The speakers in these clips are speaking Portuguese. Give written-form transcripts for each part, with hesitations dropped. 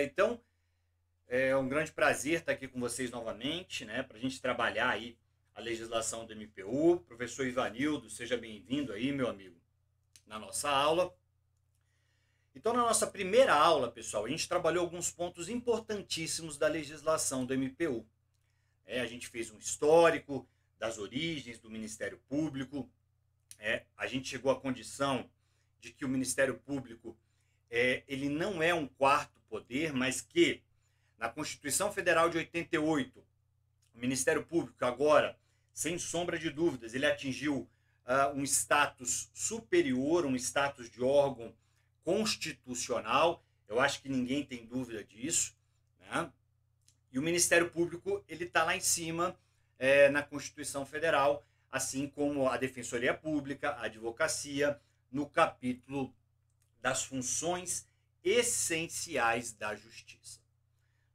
Então, é um grande prazer estar aqui com vocês novamente, né, para a gente trabalhar aí a legislação do MPU. Professor Ivanildo, seja bem-vindo aí, meu amigo, na nossa aula. Então, na nossa primeira aula, pessoal, a gente trabalhou alguns pontos importantíssimos da legislação do MPU. A gente fez um histórico das origens do Ministério Público. A gente chegou à condição de que o Ministério Público ele não é um quarto poder, mas que na Constituição Federal de 88, o Ministério Público agora, sem sombra de dúvidas, ele atingiu um status superior, um status de órgão constitucional. Eu acho que ninguém tem dúvida disso, né? E o Ministério Público ele está lá em cima na Constituição Federal, assim como a Defensoria Pública, a Advocacia, no capítulo das funções essenciais da Justiça.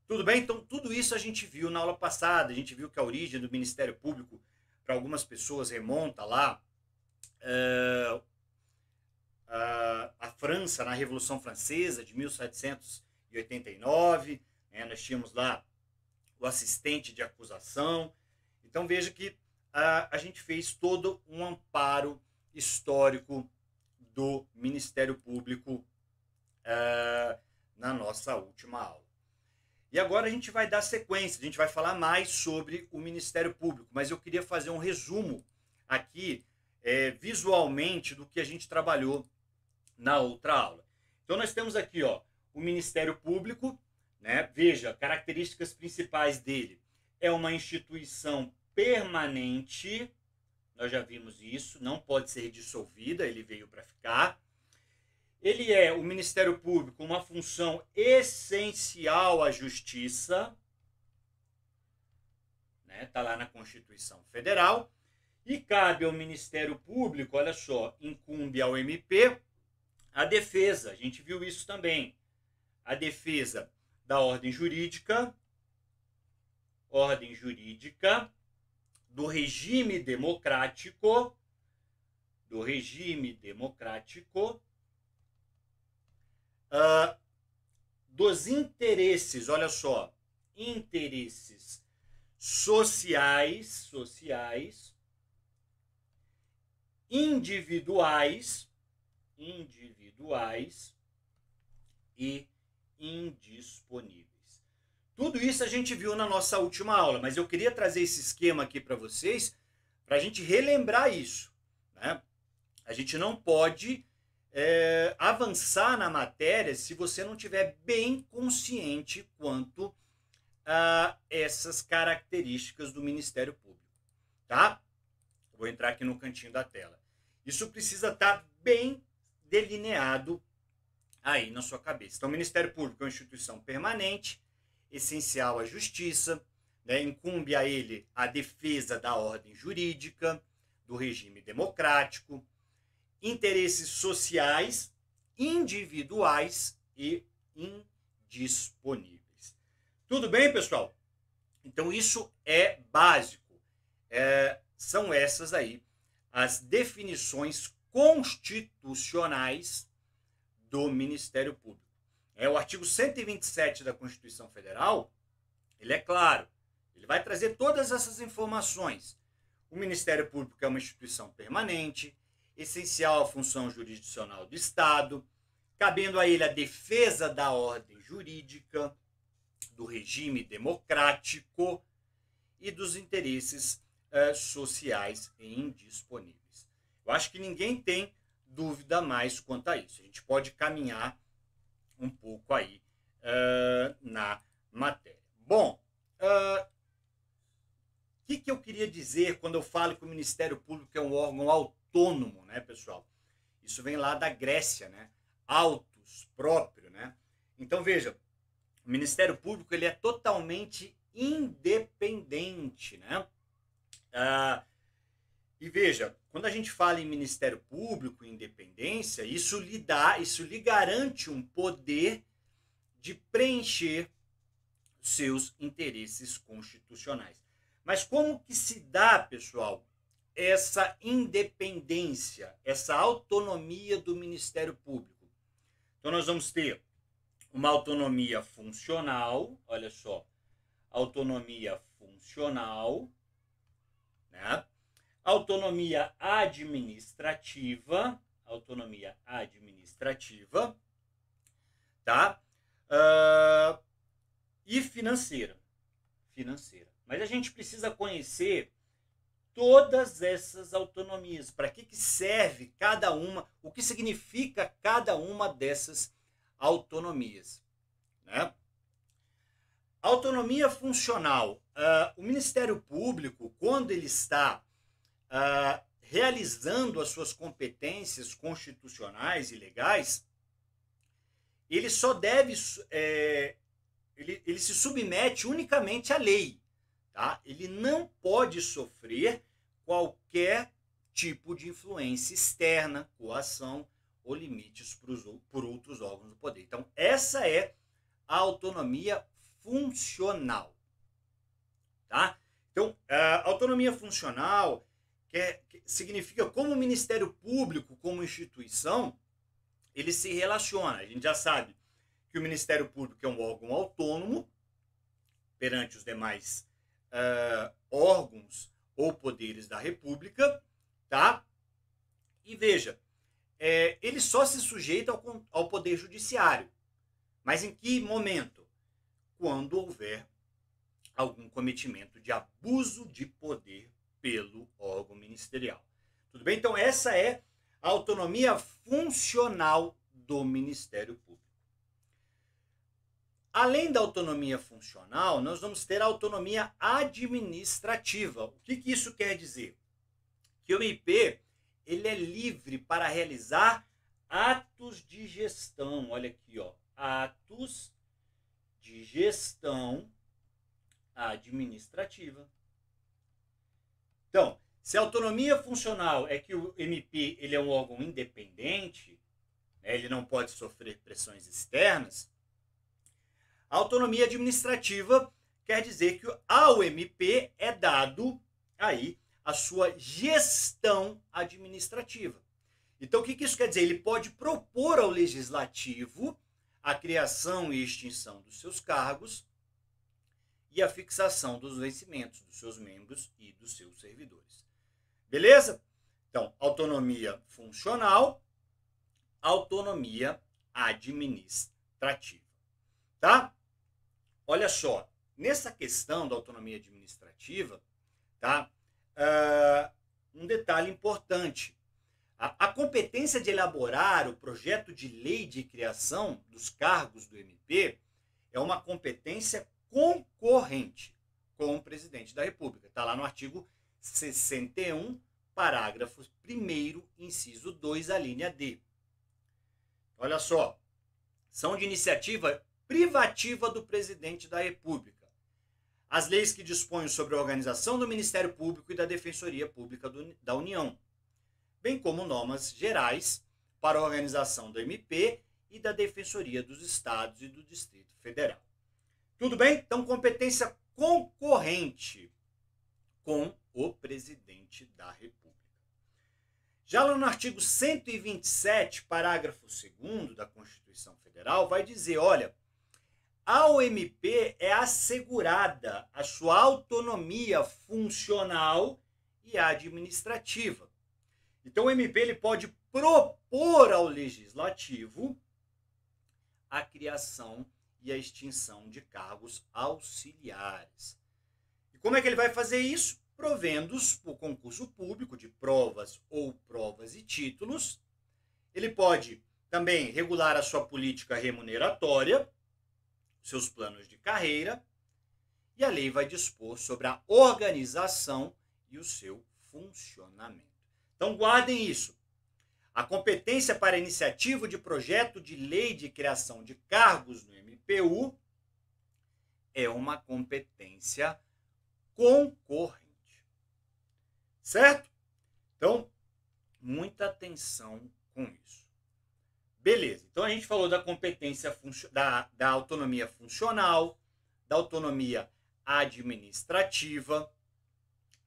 Tudo bem? Então, tudo isso a gente viu na aula passada. A gente viu que a origem do Ministério Público, para algumas pessoas, remonta lá à França, na Revolução Francesa, de 1789. Nós tínhamos lá o assistente de acusação. Então, veja que a gente fez todo um amparo histórico do Ministério Público na nossa última aula. E agora a gente vai dar sequência, a gente vai falar mais sobre o Ministério Público, mas eu queria fazer um resumo aqui visualmente do que a gente trabalhou na outra aula. Então nós temos aqui o Ministério Público, né? Veja, características principais dele. É uma instituição permanente, nós já vimos isso, não pode ser dissolvida, ele veio para ficar. Ele é, o Ministério Público, uma função essencial à justiça, né? Tá lá na Constituição Federal, e cabe ao Ministério Público, olha só, incumbe ao MP a defesa, a gente viu isso também, a defesa da ordem jurídica, do regime democrático, dos interesses, olha só, interesses sociais, individuais e indisponíveis. Tudo isso a gente viu na nossa última aula, mas eu queria trazer esse esquema aqui para vocês, para a gente relembrar isso, né? A gente não pode avançar na matéria se você não tiver bem consciente quanto a essas características do Ministério Público, tá? Vou entrar aqui no cantinho da tela. Isso precisa estar bem delineado aí na sua cabeça. Então, o Ministério Público é uma instituição permanente, essencial à justiça, né? Incumbe a ele a defesa da ordem jurídica, do regime democrático, interesses sociais, individuais e indisponíveis. Tudo bem, pessoal? Então, isso é básico. São essas aí as definições constitucionais do Ministério Público. O artigo 127 da Constituição Federal, ele é claro, ele vai trazer todas essas informações. O Ministério Público é uma instituição permanente, essencial à função jurisdicional do Estado, cabendo a ele a defesa da ordem jurídica, do regime democrático e dos interesses sociais e indisponíveis. Eu acho que ninguém tem dúvida mais quanto a isso. A gente pode caminhar um pouco aí na matéria. Bom, o que eu queria dizer quando eu falo que o Ministério Público é um órgão autônomo, né, pessoal? Isso vem lá da Grécia, né? Autos, próprio, né? Então, veja, o Ministério Público ele é totalmente independente, né? E veja, quando a gente fala em Ministério Público e independência, isso lhe garante um poder de preencher seus interesses constitucionais. Mas como que se dá, pessoal, essa independência, essa autonomia do Ministério Público? Então nós vamos ter uma autonomia funcional, olha só, autonomia funcional, né? Autonomia administrativa, tá? E financeira. Mas a gente precisa conhecer todas essas autonomias. Para que serve cada uma? O que significa cada uma dessas autonomias? Né? Autonomia funcional. O Ministério Público, quando ele está realizando as suas competências constitucionais e legais, ele só deve... ele se submete unicamente à lei. Tá? Ele não pode sofrer qualquer tipo de influência externa, coação ou limites por outros órgãos do poder. Então, essa é a autonomia funcional. Tá? Então, a autonomia funcional que significa como o Ministério Público, como instituição, ele se relaciona. A gente já sabe que o Ministério Público é um órgão autônomo perante os demais órgãos ou poderes da República, tá? E veja, ele só se sujeita ao Poder Judiciário. Mas em que momento? Quando houver algum cometimento de abuso de poder pelo órgão ministerial. Tudo bem? Então, essa é a autonomia funcional do Ministério Público. Além da autonomia funcional, nós vamos ter a autonomia administrativa. O que isso quer dizer? Que o MP ele é livre para realizar atos de gestão. Olha aqui, ó, atos de gestão administrativa. Então, se a autonomia funcional é que o MP ele é um órgão independente, né, ele não pode sofrer pressões externas, a autonomia administrativa quer dizer que ao MP é dado aí a sua gestão administrativa. Então, o que isso quer dizer? Ele pode propor ao legislativo a criação e extinção dos seus cargos e a fixação dos vencimentos dos seus membros e dos seus servidores. Beleza? Então, autonomia funcional, autonomia administrativa. Tá? Olha só, nessa questão da autonomia administrativa, tá? Um detalhe importante. A competência de elaborar o projeto de lei de criação dos cargos do MP é uma competência concorrente com o presidente da República. Está lá no artigo 61, parágrafo 1º, inciso 2, a linha D. Olha só, são de iniciativa privativa do presidente da República as leis que dispõem sobre a organização do Ministério Público e da Defensoria Pública da União, bem como normas gerais para a organização do MP e da Defensoria dos Estados e do Distrito Federal. Tudo bem? Então, competência concorrente com o presidente da República. Já lá no artigo 127, parágrafo 2º da Constituição Federal, vai dizer, olha, ao MP é assegurada a sua autonomia funcional e administrativa. Então, o MP ele pode propor ao Legislativo a criação e a extinção de cargos auxiliares. E como é que ele vai fazer isso? Provendo-os por concurso público de provas ou provas e títulos. Ele pode também regular a sua política remuneratória, seus planos de carreira, e a lei vai dispor sobre a organização e o seu funcionamento. Então, guardem isso. A competência para a iniciativa de projeto de lei de criação de cargos no MPU é uma competência concorrente. Certo? Então, muita atenção com isso. Beleza, então a gente falou da competência da autonomia funcional, da autonomia administrativa,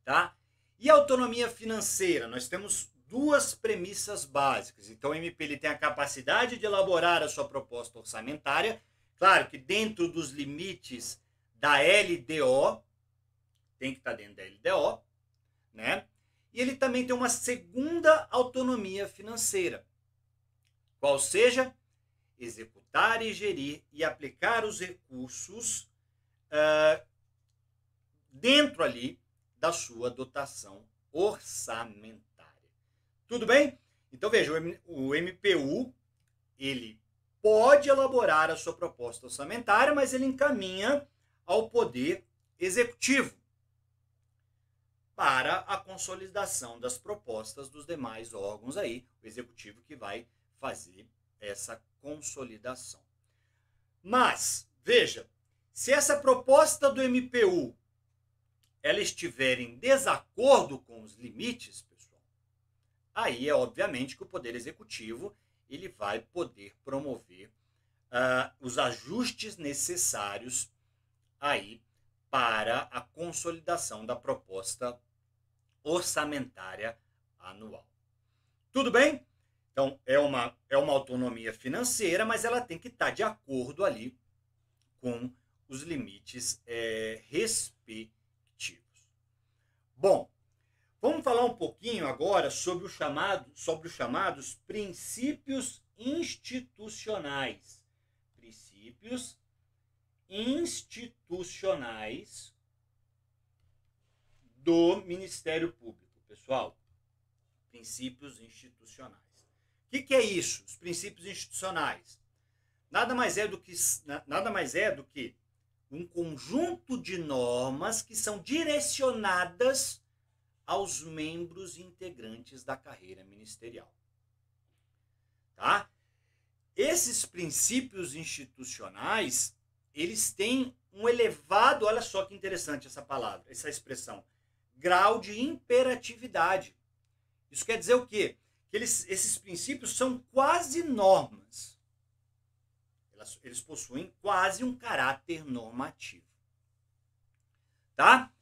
tá? E a autonomia financeira, nós temos duas premissas básicas. Então o MP ele tem a capacidade de elaborar a sua proposta orçamentária, Claro que dentro dos limites da LDO, tem que estar dentro da LDO, né? E ele também tem uma segunda autonomia financeira, qual seja executar e gerir e aplicar os recursos dentro ali da sua dotação orçamentária. Tudo bem? Então veja, o MPU, ele pode elaborar a sua proposta orçamentária, mas ele encaminha ao Poder Executivo para a consolidação das propostas dos demais órgãos aí, o Executivo que vai fazer essa consolidação. Mas, veja, se essa proposta do MPU ela estiver em desacordo com os limites, pessoal, aí é obviamente que o Poder Executivo ele vai poder promover os ajustes necessários aí para a consolidação da proposta orçamentária anual. Tudo bem? Então, é uma autonomia financeira, mas ela tem que estar de acordo ali com os limites respectivos. Bom, vamos falar um pouquinho agora sobre os chamados princípios institucionais. Princípios institucionais do Ministério Público, pessoal. Princípios institucionais. O que é isso? Os princípios institucionais. Nada mais é do que um conjunto de normas que são direcionadas aos membros integrantes da carreira ministerial. Tá? Esses princípios institucionais, eles têm um elevado, olha só que interessante essa palavra, essa expressão, grau de imperatividade. Isso quer dizer o quê? Que esses princípios são quase normas. Eles possuem quase um caráter normativo. Tá?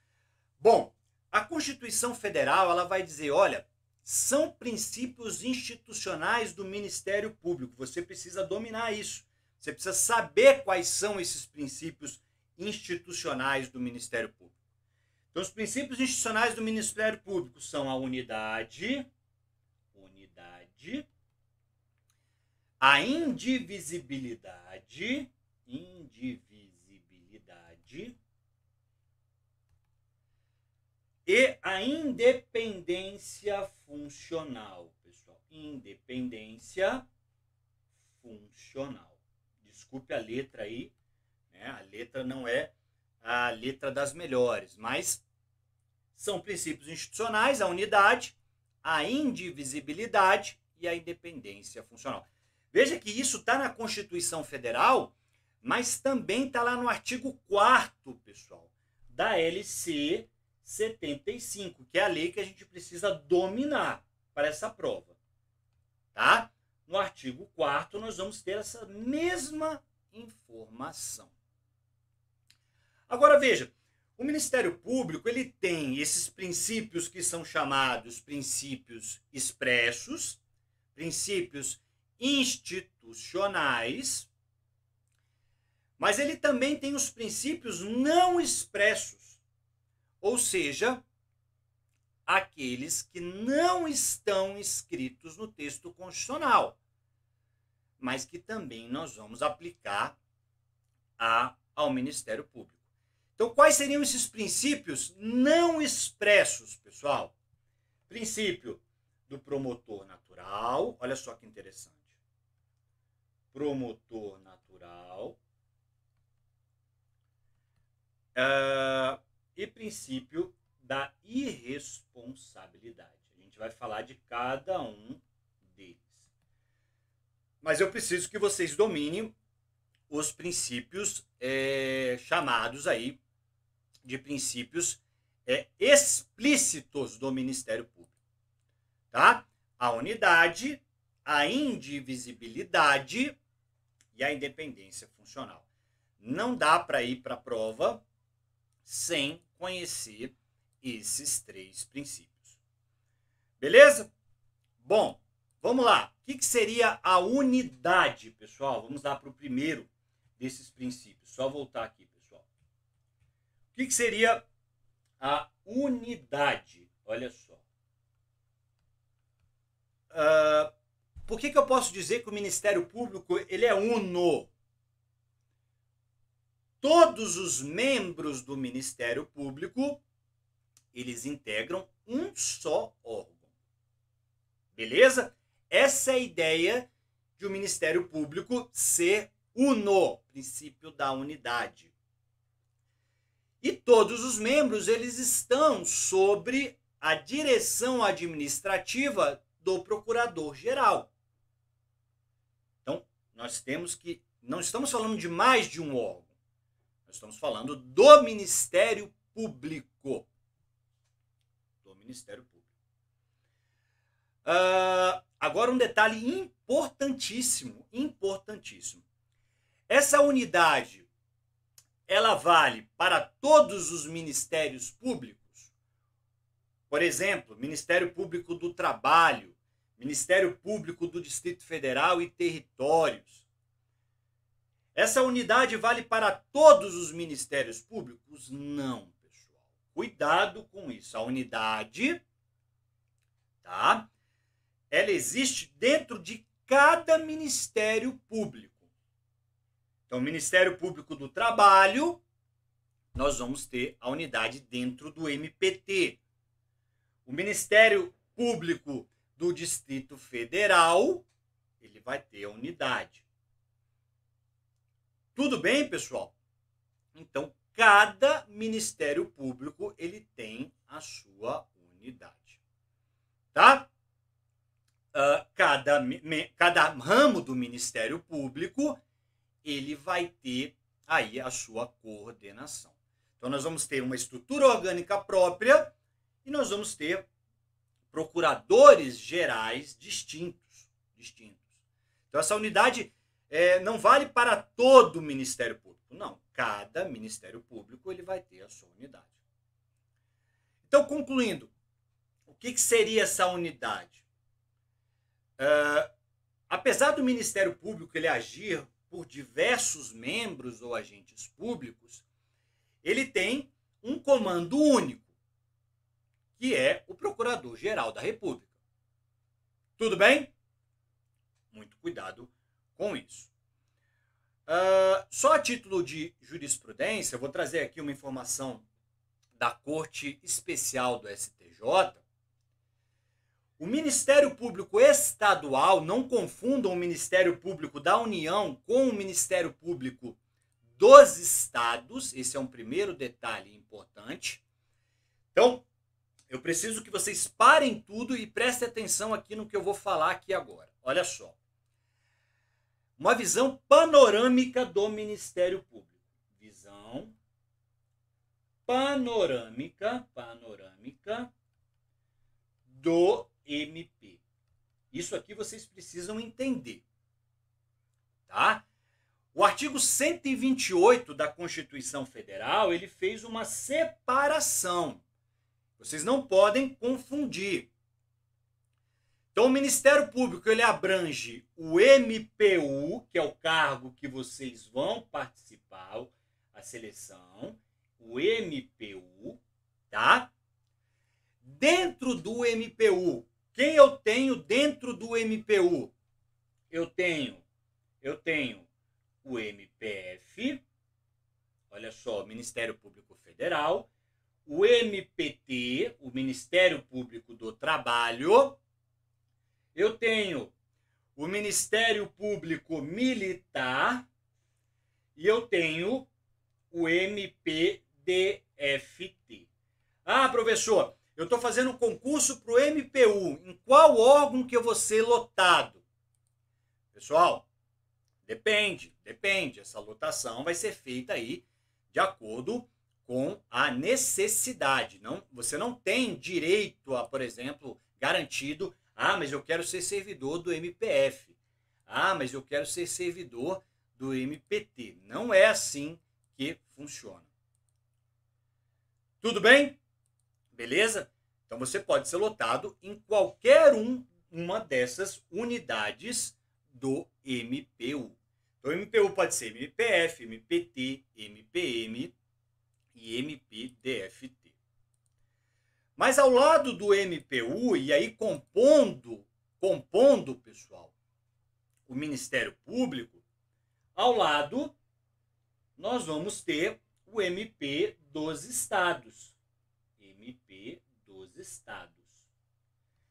Bom, a Constituição Federal ela vai dizer, olha, são princípios institucionais do Ministério Público. Você precisa dominar isso. Você precisa saber quais são esses princípios institucionais do Ministério Público. Então, os princípios institucionais do Ministério Público são a unidade, a indivisibilidade, e a independência funcional, pessoal. Independência funcional. Desculpe a letra aí, né? A letra não é a letra das melhores, mas são princípios institucionais, a unidade, a indivisibilidade e a independência funcional. Veja que isso está na Constituição Federal, mas também está lá no artigo 4º, pessoal, da LC 75, que é a lei que a gente precisa dominar para essa prova. Tá? No artigo 4º nós vamos ter essa mesma informação. Agora veja, o Ministério Público ele tem esses princípios que são chamados princípios expressos, princípios institucionais, mas ele também tem os princípios não expressos, ou seja, aqueles que não estão escritos no texto constitucional, mas que também nós vamos aplicar ao Ministério Público. Então, quais seriam esses princípios não expressos, pessoal? Princípio do promotor natural, olha só que interessante. Promotor natural. E princípio da irresponsabilidade. A gente vai falar de cada um deles. Mas eu preciso que vocês dominem os princípios chamados aí de princípios explícitos do Ministério Público. Tá? A unidade, a indivisibilidade e a independência funcional. Não dá para ir para a prova sem conhecer esses 3 princípios. Beleza? Bom, vamos lá. O que seria a unidade, pessoal? Vamos lá para o primeiro desses princípios. Só voltar aqui, pessoal. O que seria a unidade? Olha só. Por que eu posso dizer que o Ministério Público ele é uno? Todos os membros do Ministério Público, eles integram um só órgão. Beleza? Essa é a ideia de o Ministério Público ser uno, princípio da unidade. E todos os membros, eles estão sobre a direção administrativa do Procurador-Geral. Então, nós temos que... Não estamos falando de mais de um órgão. Nós estamos falando do Ministério Público. Do Ministério Público. Agora um detalhe importantíssimo, importantíssimo. Essa unidade, ela vale para todos os ministérios públicos? Por exemplo, Ministério Público do Trabalho, Ministério Público do Distrito Federal e Territórios. Essa unidade vale para todos os ministérios públicos? Não, pessoal. Cuidado com isso. A unidade, tá? Ela existe dentro de cada Ministério Público. Então, o Ministério Público do Trabalho, nós vamos ter a unidade dentro do MPT. O Ministério Público do Distrito Federal, ele vai ter a unidade. Tudo bem, pessoal? Então, cada Ministério Público, ele tem a sua unidade. Tá? Cada ramo do Ministério Público, ele vai ter aí a sua coordenação. Então, nós vamos ter uma estrutura orgânica própria e nós vamos ter procuradores gerais distintos. Então, essa unidade não vale para todo o Ministério Público. Não, cada Ministério Público ele vai ter a sua unidade. Então, concluindo, o que seria essa unidade? Apesar do Ministério Público ele agir por diversos membros ou agentes públicos, ele tem um comando único, que é o Procurador-Geral da República. Tudo bem? Muito cuidado com isso. Só a título de jurisprudência, eu vou trazer aqui uma informação da Corte Especial do STJ. O Ministério Público Estadual, não confundam o Ministério Público da União com o Ministério Público dos Estados. Esse é um primeiro detalhe importante. Então, eu preciso que vocês parem tudo e prestem atenção aqui no que eu vou falar aqui agora. Olha só. Uma visão panorâmica do Ministério Público. Visão panorâmica do MP. Isso aqui vocês precisam entender. Tá? O artigo 128 da Constituição Federal, ele fez uma separação. Vocês não podem confundir. Então, o Ministério Público, ele abrange o MPU, que é o cargo que vocês vão participar, a seleção, o MPU, tá? Dentro do MPU, quem eu tenho dentro do MPU? Eu tenho o MPF, olha só, Ministério Público Federal, o MPT, o Ministério Público do Trabalho, eu tenho o Ministério Público Militar e eu tenho o MPDFT. Ah, professor, eu estou fazendo um concurso para o MPU. Em qual órgão que eu vou ser lotado? Pessoal, depende. Essa lotação vai ser feita aí de acordo com a necessidade. Você não tem direito a, por exemplo, garantido, mas eu quero ser servidor do MPF. Mas eu quero ser servidor do MPT. Não é assim que funciona. Tudo bem? Beleza? Então você pode ser lotado em qualquer uma dessas unidades do MPU. Então, MPU pode ser MPF, MPT, MPM e MPDFT. Mas ao lado do MPU, e aí compondo, pessoal, o Ministério Público, ao lado nós vamos ter o MP dos Estados. MP dos Estados.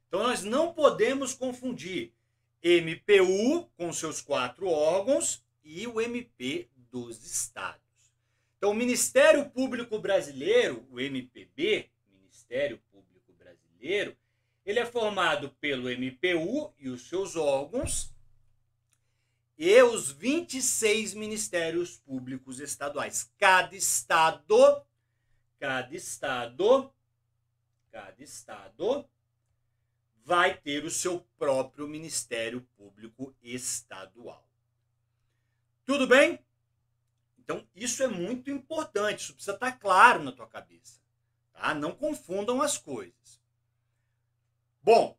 Então nós não podemos confundir MPU com seus 4 órgãos e o MP dos Estados. Então o Ministério Público Brasileiro, o MPB, Ministério Público Brasileiro, ele é formado pelo MPU e os seus órgãos e os 26 Ministérios Públicos Estaduais. Cada estado vai ter o seu próprio Ministério Público Estadual. Tudo bem? Então, isso é muito importante, isso precisa estar claro na tua cabeça. Tá? Não confundam as coisas. Bom,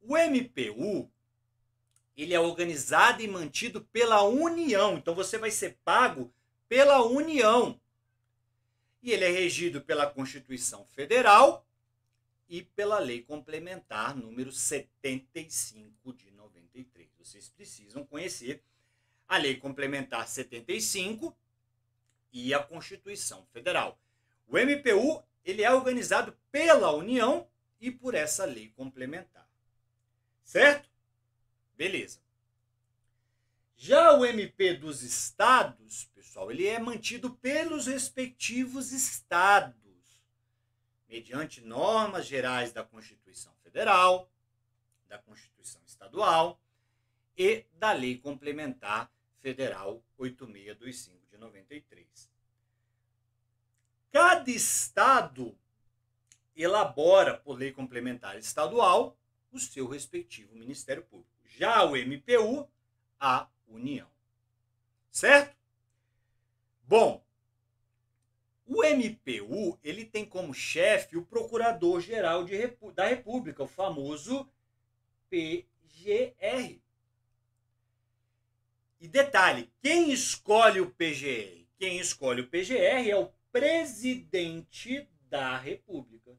o MPU, ele é organizado e mantido pela União, então você vai ser pago pela União. E ele é regido pela Constituição Federal e pela Lei Complementar número 75 de 93. Vocês precisam conhecer a Lei Complementar 75 e a Constituição Federal. O MPU, ele é organizado pela União e por essa lei complementar. Certo? Beleza. Já o MP dos estados, pessoal, ele é mantido pelos respectivos estados, mediante normas gerais da Constituição Federal, da Constituição Estadual e da Lei Complementar Federal 8625 de 93. Cada estado elabora, por lei complementar estadual, o seu respectivo Ministério Público. Já o MPU, a União. Certo? Bom, o MPU, ele tem como chefe o Procurador-Geral da República, o famoso PGR. E detalhe, quem escolhe o PGR? Quem escolhe o PGR é o Presidente da República.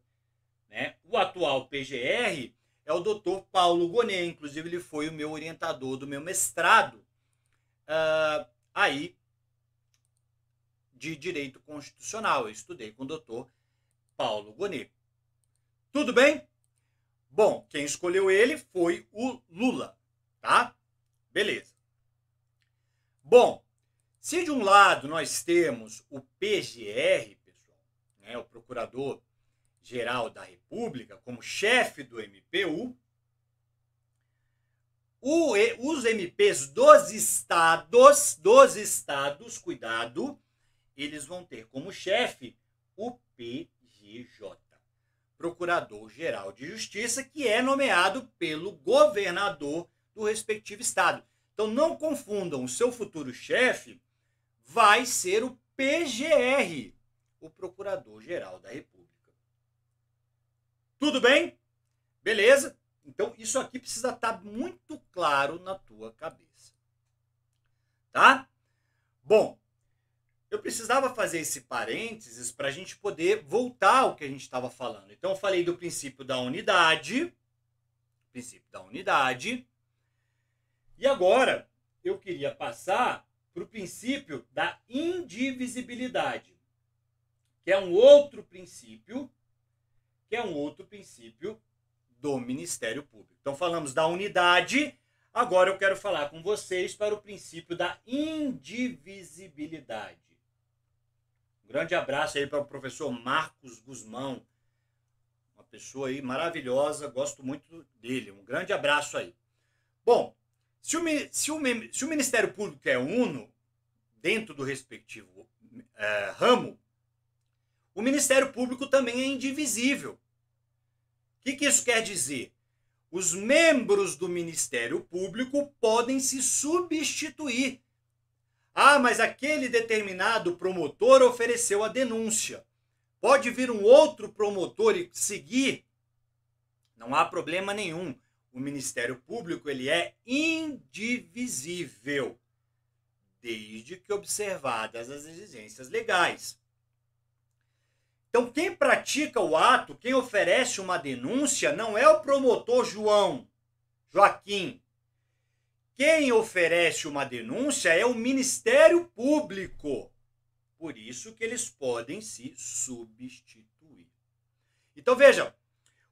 Né? O atual PGR é o Dr. Paulo Gonet, inclusive ele foi o meu orientador do meu mestrado aí de Direito Constitucional. Eu estudei com o Dr. Paulo Gonet. Tudo bem? Bom, quem escolheu ele foi o Lula, tá? Beleza. Bom, se de um lado nós temos o PGR, pessoal, né, o Procurador-Geral da República, como chefe do MPU, os MPs dos estados, cuidado, eles vão ter como chefe o PGJ, Procurador-Geral de Justiça, que é nomeado pelo governador do respectivo estado. Então não confundam, o seu futuro chefe vai ser o PGR, o Procurador-Geral da República. Tudo bem? Beleza? Então isso aqui precisa estar muito claro na tua cabeça. Tá? Bom, eu precisava fazer esse parênteses para a gente poder voltar ao que a gente estava falando. Então eu falei do princípio da unidade, e agora eu queria passar para o princípio da indivisibilidade, que é um outro princípio do Ministério Público. Então falamos da unidade, agora eu quero falar com vocês para o princípio da indivisibilidade. Um grande abraço aí para o professor Marcos Guzmão, uma pessoa aí maravilhosa, gosto muito dele. Um grande abraço aí. Bom, se o Ministério Público é uno, dentro do respectivo ramo, o Ministério Público também é indivisível. O que isso quer dizer? Os membros do Ministério Público podem se substituir. Ah, mas aquele determinado promotor ofereceu a denúncia. Pode vir um outro promotor e seguir? Não há problema nenhum. O Ministério Público ele é indivisível. desde que observadas as exigências legais. Então, quem pratica o ato, quem oferece uma denúncia, não é o promotor Joaquim. Quem oferece uma denúncia é o Ministério Público. Por isso que eles podem se substituir. Então, vejam,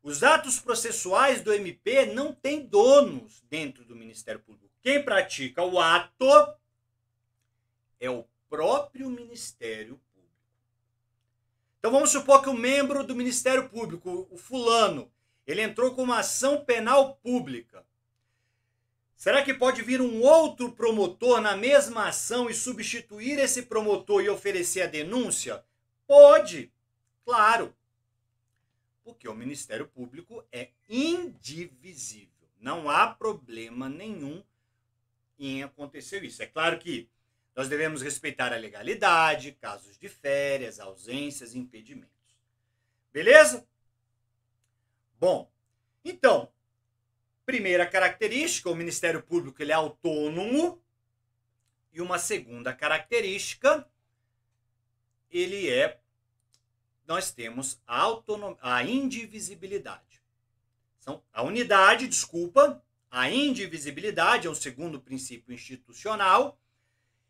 os atos processuais do MP não têm donos dentro do Ministério Público. Quem pratica o ato é o próprio Ministério Público. Então vamos supor que um membro do Ministério Público, o fulano, ele entrou com uma ação penal pública. Será que pode vir um outro promotor na mesma ação e substituir esse promotor e oferecer a denúncia? Pode, claro. Porque o Ministério Público é indivisível. Não há problema nenhum em acontecer isso. É claro que nós devemos respeitar a legalidade, casos de férias, ausências, impedimentos. Beleza? Bom, então, primeira característica, o Ministério Público ele é autônomo. E uma segunda característica, nós temos a indivisibilidade. A indivisibilidade é o segundo princípio institucional.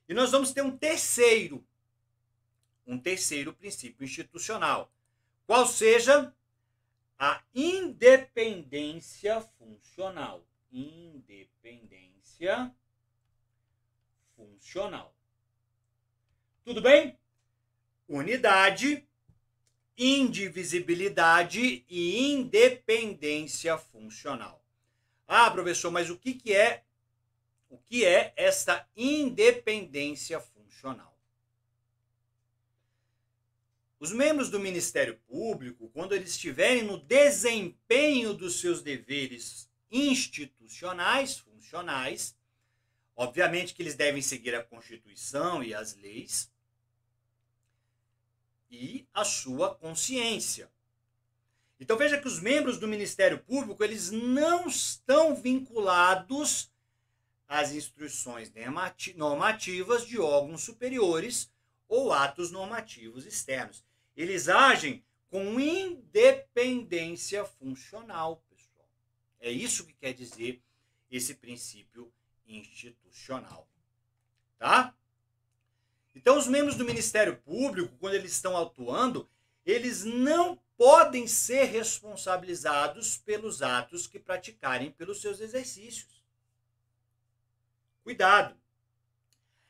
E nós vamos ter um terceiro princípio institucional, qual seja a independência funcional. Independência funcional. Tudo bem? Unidade, indivisibilidade e independência funcional. Ah, professor, mas o que é esta independência funcional? Os membros do Ministério Público, quando eles estiverem no desempenho dos seus deveres institucionais, funcionais, obviamente que eles devem seguir a Constituição e as leis e a sua consciência. Então veja que os membros do Ministério Público, eles não estão vinculados às instruções normativas de órgãos superiores ou atos normativos externos. Eles agem com independência funcional, pessoal. É isso que quer dizer esse princípio institucional. Tá? Então, os membros do Ministério Público, quando eles estão atuando, eles não podem ser responsabilizados pelos atos que praticarem pelos seus exercícios. Cuidado.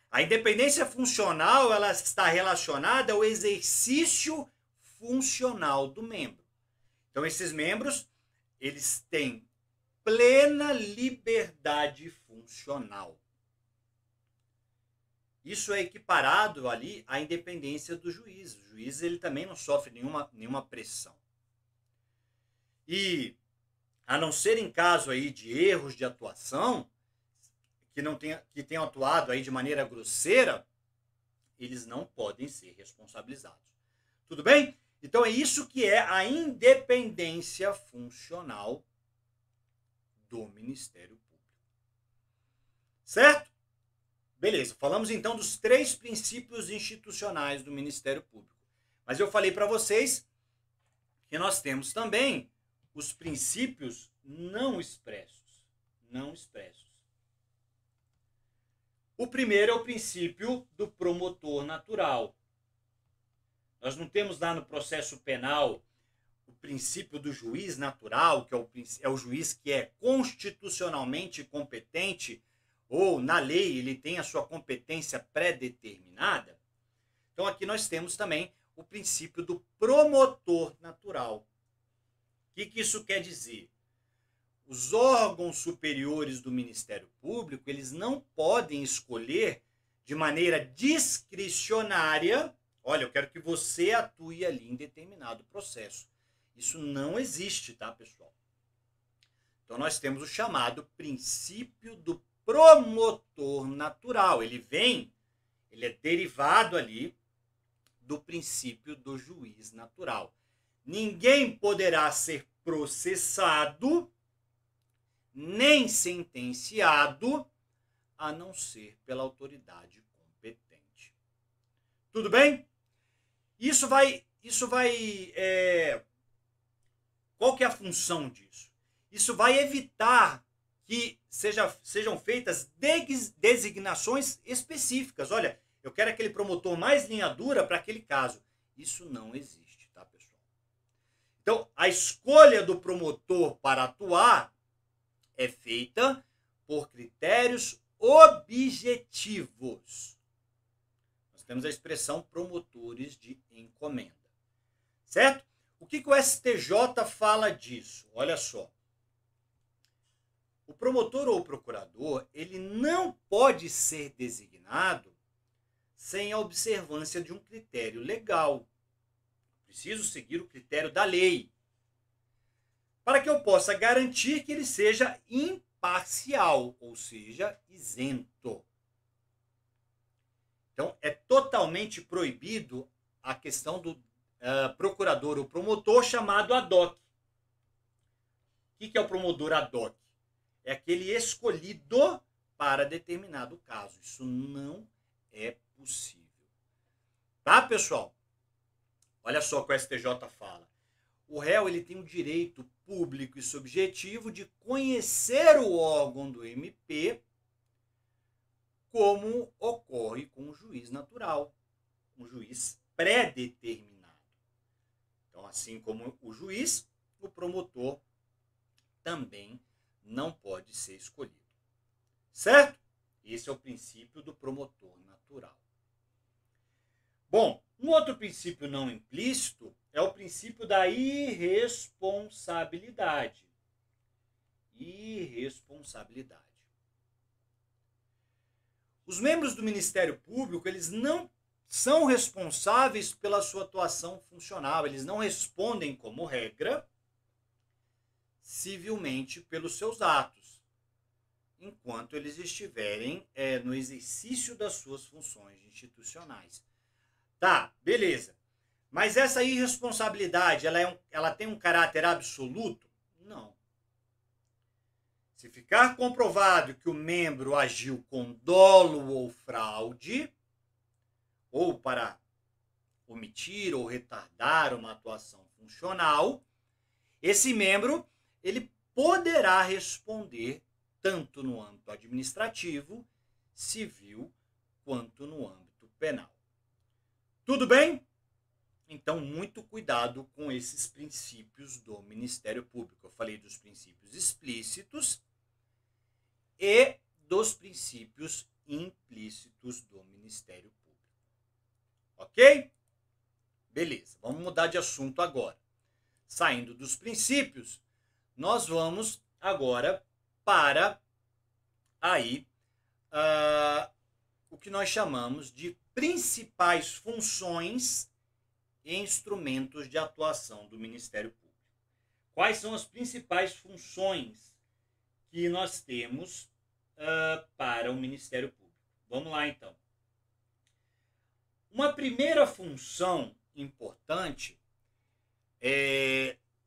A independência funcional, ela está relacionada ao exercício funcional do membro. Então, esses membros, eles têm plena liberdade funcional. Isso é equiparado ali à independência do juiz. O juiz ele também não sofre nenhuma pressão. E, a não ser em caso aí de erros de atuação, que tenham atuado aí de maneira grosseira, eles não podem ser responsabilizados. Tudo bem? Então é isso que é a independência funcional do Ministério Público. Certo? Beleza, falamos então dos 3 princípios institucionais do Ministério Público. Mas eu falei para vocês que nós temos também os princípios não expressos. Não expressos. O primeiro é o princípio do promotor natural. Nós não temos lá no processo penal o princípio do juiz natural, que é o juiz que é constitucionalmente competente, ou na lei ele tem a sua competência pré-determinada. Então aqui nós temos também o princípio do promotor natural. O que isso quer dizer? Os órgãos superiores do Ministério Público, eles não podem escolher de maneira discricionária, olha, eu quero que você atue ali em determinado processo. Isso não existe, tá, pessoal? Então nós temos o chamado princípio do promotor natural. Ele é derivado ali do princípio do juiz natural. Ninguém poderá ser processado nem sentenciado a não ser pela autoridade Tudo bem? Qual que é a função disso? Isso vai evitar que sejam feitas designações específicas. Olha, eu quero aquele promotor mais linha dura para aquele caso. Isso não existe, tá, pessoal? Então, a escolha do promotor para atuar é feita por critérios objetivos. Nós temos a expressão promotores de encomenda. Certo? O que o STJ fala disso? Olha só. O promotor ou o procurador, ele não pode ser designado sem a observância de um critério legal. Preciso seguir o critério da lei, para que eu possa garantir que ele seja imparcial, ou seja, isento. Então, é totalmente proibido a questão do procurador ou promotor chamado ad hoc. O que é o promotor ad hoc? É aquele escolhido para determinado caso. Isso não é possível. Tá, pessoal? Olha só o que o STJ fala. O réu ele tem o direito público e subjetivo de conhecer o órgão do MP como ocorre com o juiz natural, um juiz pré-determinado. Então, assim como o juiz, o promotor também não pode ser escolhido. Certo? Esse é o princípio do promotor natural. Bom, um outro princípio não implícito é o princípio da irresponsabilidade. Irresponsabilidade. Os membros do Ministério Público, eles não são responsáveis pela sua atuação funcional. Eles não respondem, como regra, civilmente pelos seus atos, enquanto eles estiverem no exercício das suas funções institucionais. Tá, beleza. Mas essa irresponsabilidade, ela tem um caráter absoluto? Não. Se ficar comprovado que o membro agiu com dolo ou fraude, ou para omitir ou retardar uma atuação funcional, esse membro ele poderá responder tanto no âmbito administrativo, civil, quanto no âmbito penal. Tudo bem? Então, muito cuidado com esses princípios do Ministério Público. Eu falei dos princípios explícitos e dos princípios implícitos do Ministério Público. Ok? Beleza, vamos mudar de assunto agora. Saindo dos princípios, nós vamos agora para aí o que nós chamamos de principais funções e instrumentos de atuação do Ministério Público. Quais são as principais funções que nós temos para o Ministério Público? Vamos lá, então. Uma primeira função importante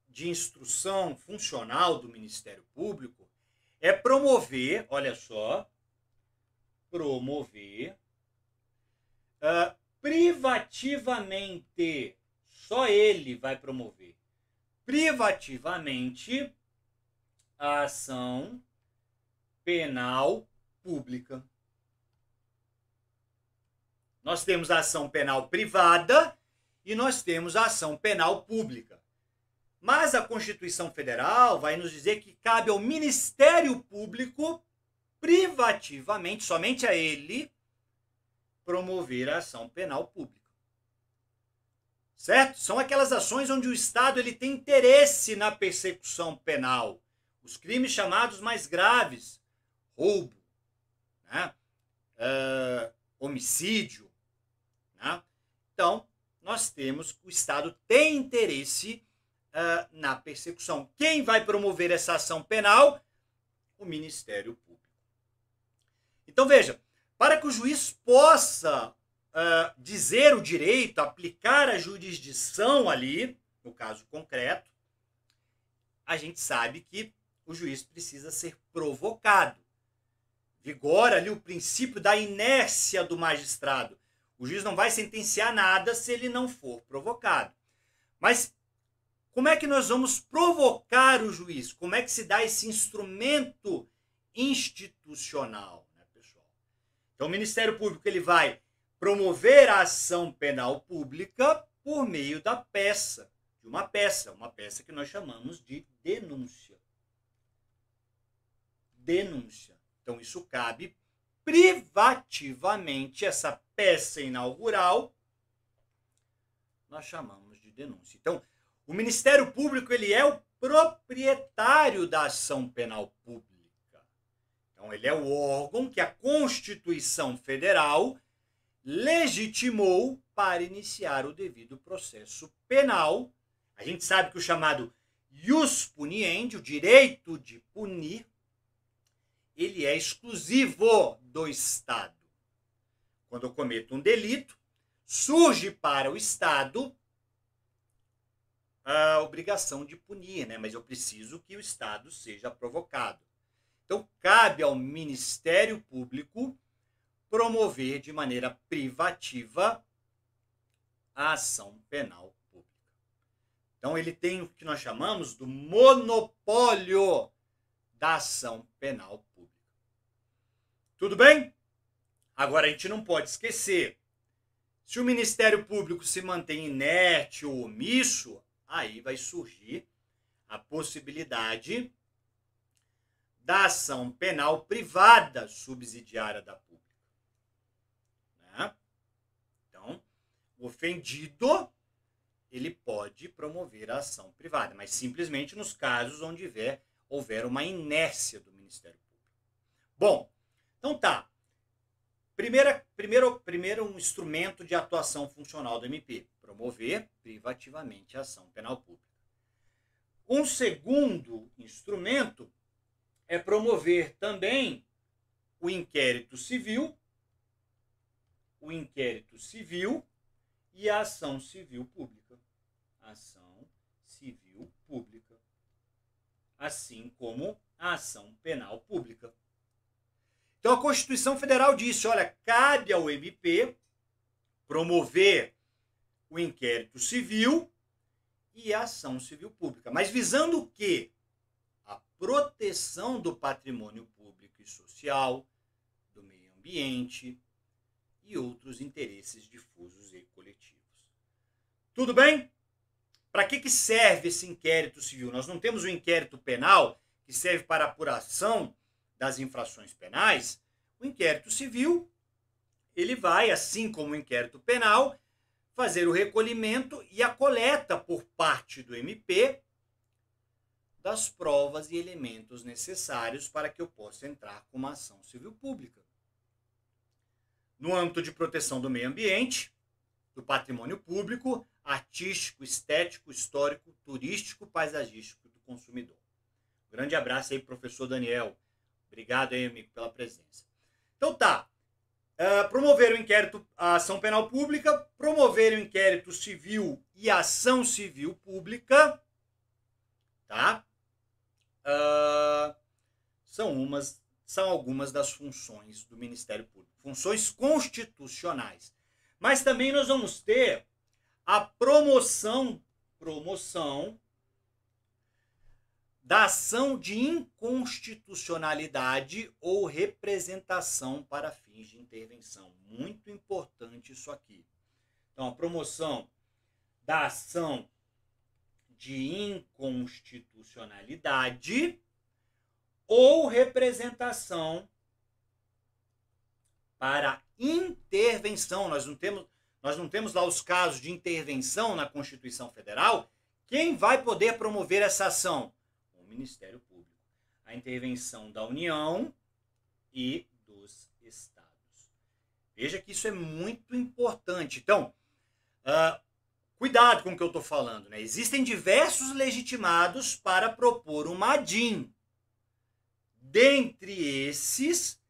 de instrução funcional do Ministério Público é promover, olha só, promover privativamente, só ele vai promover privativamente a ação penal pública. Nós temos a ação penal privada e nós temos a ação penal pública. Mas a Constituição Federal vai nos dizer que cabe ao Ministério Público privativamente, somente a ele, promover a ação penal pública. Certo? São aquelas ações onde o Estado ele tem interesse na persecução penal. Os crimes chamados mais graves, roubo, né? Homicídio. Né? Então, nós temos, o Estado tem interesse na persecução. Quem vai promover essa ação penal? O Ministério Público. Então, veja, para que o juiz possa dizer o direito, aplicar a jurisdição ali, no caso concreto, a gente sabe que o juiz precisa ser provocado. Vigora ali o princípio da inércia do magistrado. O juiz não vai sentenciar nada se ele não for provocado. Mas como é que nós vamos provocar o juiz? Como é que se dá esse instrumento institucional, né, pessoal? Então, o Ministério Público ele vai promover a ação penal pública por meio da peça, uma peça que nós chamamos de denúncia. Denúncia. Então, isso cabe privativamente, essa peça inaugural, nós chamamos de denúncia. Então, o Ministério Público ele é o proprietário da ação penal pública. Então, ele é o órgão que a Constituição Federal legitimou para iniciar o devido processo penal. A gente sabe que o chamado ius puniendi, o direito de punir, ele é exclusivo do Estado. Quando eu cometo um delito, surge para o Estado a obrigação de punir, né? Mas eu preciso que o Estado seja provocado. Então, cabe ao Ministério Público promover de maneira privativa a ação penal pública. Então, ele tem o que nós chamamos do monopólio da ação penal pública. Tudo bem? Agora, a gente não pode esquecer, se o Ministério Público se mantém inerte ou omisso, aí vai surgir a possibilidade da ação penal privada subsidiária da pública. Né? Então, o ofendido, ele pode promover a ação privada, mas simplesmente nos casos onde houver uma inércia do Ministério Público. Bom, então tá. Primeiro um instrumento de atuação funcional do MP, promover privativamente a ação penal pública. Um segundo instrumento é promover também o inquérito civil e a ação civil pública. Ação civil pública. Assim como a ação penal pública. Então, a Constituição Federal disse, olha, cabe ao MP promover o inquérito civil e a ação civil pública. Mas visando o quê? A proteção do patrimônio público e social, do meio ambiente e outros interesses difusos e coletivos. Tudo bem? Para que serve esse inquérito civil? Nós não temos o inquérito penal, que serve para a apuração das infrações penais. O inquérito civil, ele vai, assim como o inquérito penal, fazer o recolhimento e a coleta por parte do MP das provas e elementos necessários para que eu possa entrar com uma ação civil pública. No âmbito de proteção do meio ambiente, do patrimônio público, artístico, estético, histórico, turístico, paisagístico do consumidor. Grande abraço aí, professor Daniel. Obrigado aí, amigo, pela presença. Então tá. Promover o inquérito, a ação penal pública, promover o inquérito civil e a ação civil pública, tá? São algumas das funções do Ministério Público. Funções constitucionais. Mas também nós vamos ter a promoção da ação de inconstitucionalidade ou representação para fins de intervenção. Muito importante isso aqui. Então, a promoção da ação de inconstitucionalidade ou representação para intervenção. Nós não temos lá os casos de intervenção na Constituição Federal. Quem vai poder promover essa ação? Ministério Público. A intervenção da União e dos Estados. Veja que isso é muito importante. Então, cuidado com o que eu estou falando, né? Existem diversos legitimados para propor uma ADIM. Dentre esses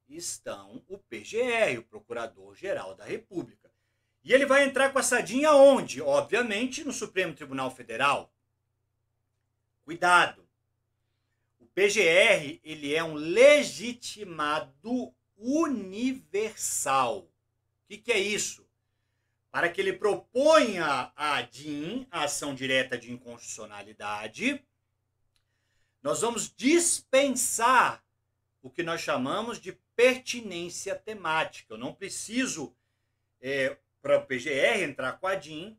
estão o PGR, o Procurador-Geral da República. E ele vai entrar com essa ADIM aonde? Obviamente no Supremo Tribunal Federal. Cuidado. O PGR, ele é um legitimado universal. O que é isso? Para que ele proponha a ADIM, a ação direta de inconstitucionalidade, nós vamos dispensar o que nós chamamos de pertinência temática. Eu não preciso, para o PGR entrar com a ADIM,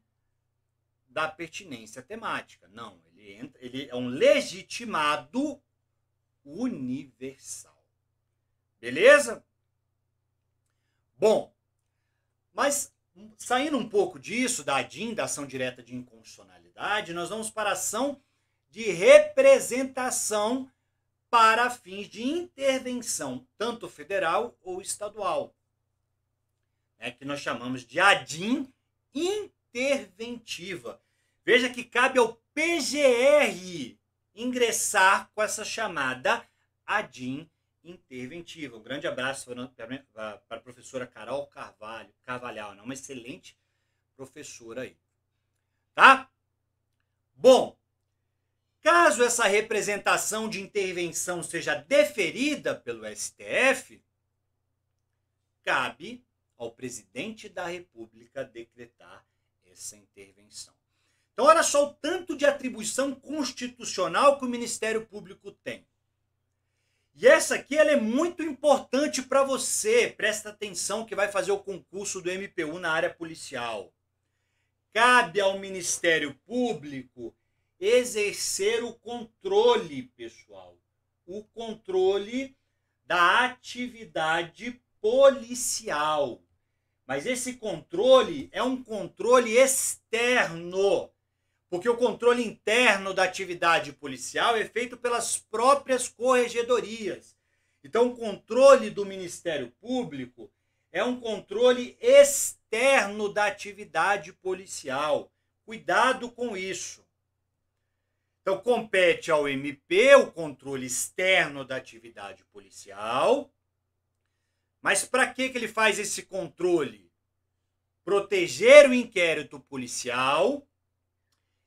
da pertinência temática. Não, ele é um legitimado universal. Beleza? Bom, mas saindo um pouco disso, da ADIM, da ação direta de inconstitucionalidade, nós vamos para a ação de representação para fins de intervenção, tanto federal ou estadual, que nós chamamos de ADIM interventiva. Veja que cabe ao PGR ingressar com essa chamada ADIM interventiva. Um grande abraço para a professora Carol Carvalhal, uma excelente professora aí. Tá? Bom, caso essa representação de intervenção seja deferida pelo STF, cabe ao presidente da República decretar essa intervenção. Então, olha só o tanto de atribuição constitucional que o Ministério Público tem. E essa aqui ela é muito importante para você. Presta atenção que vai fazer o concurso do MPU na área policial. Cabe ao Ministério Público exercer o controle, pessoal. O controle da atividade policial. Mas esse controle é um controle externo. Porque o controle interno da atividade policial é feito pelas próprias corregedorias. Então, o controle do Ministério Público é um controle externo da atividade policial. Cuidado com isso. Então, compete ao MP o controle externo da atividade policial. Mas para que ele faz esse controle? Proteger o inquérito policial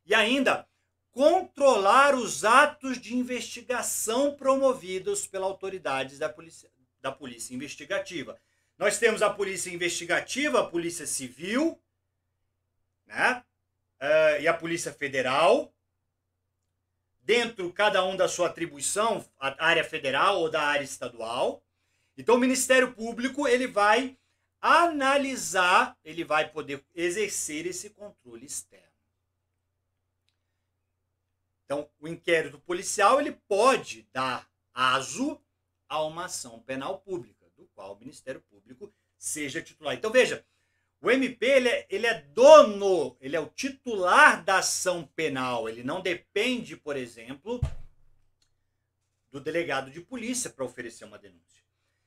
e ainda controlar os atos de investigação promovidos pelas autoridades da polícia investigativa. Nós temos a polícia investigativa, a polícia civil, né? E a polícia federal, dentro cada um da sua atribuição, a área federal ou da área estadual. Então o Ministério Público ele vai analisar, ele vai poder exercer esse controle externo. Então, o inquérito policial ele pode dar aso a uma ação penal pública, do qual o Ministério Público seja titular. Então, veja, o MP ele é dono, ele é o titular da ação penal. Ele não depende, por exemplo, do delegado de polícia para oferecer uma denúncia.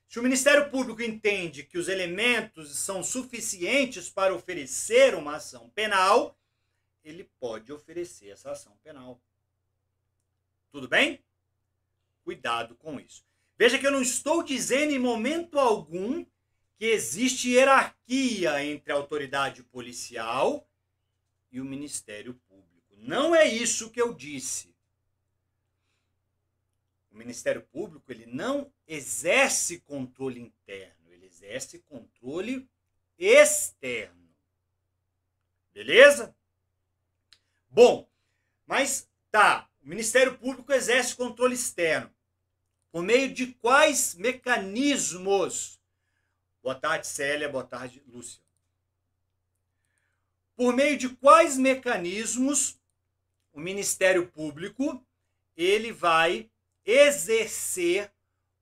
Se o Ministério Público entende que os elementos são suficientes para oferecer uma ação penal, ele pode oferecer essa ação penal. Tudo bem? Cuidado com isso. Veja que eu não estou dizendo em momento algum que existe hierarquia entre a autoridade policial e o Ministério Público. Não é isso que eu disse. O Ministério Público ele não exerce controle interno, ele exerce controle externo. Beleza? Bom, mas tá. O Ministério Público exerce controle externo. Por meio de quais mecanismos? Boa tarde, Célia. Boa tarde, Lúcia. Por meio de quais mecanismos o Ministério Público ele vai exercer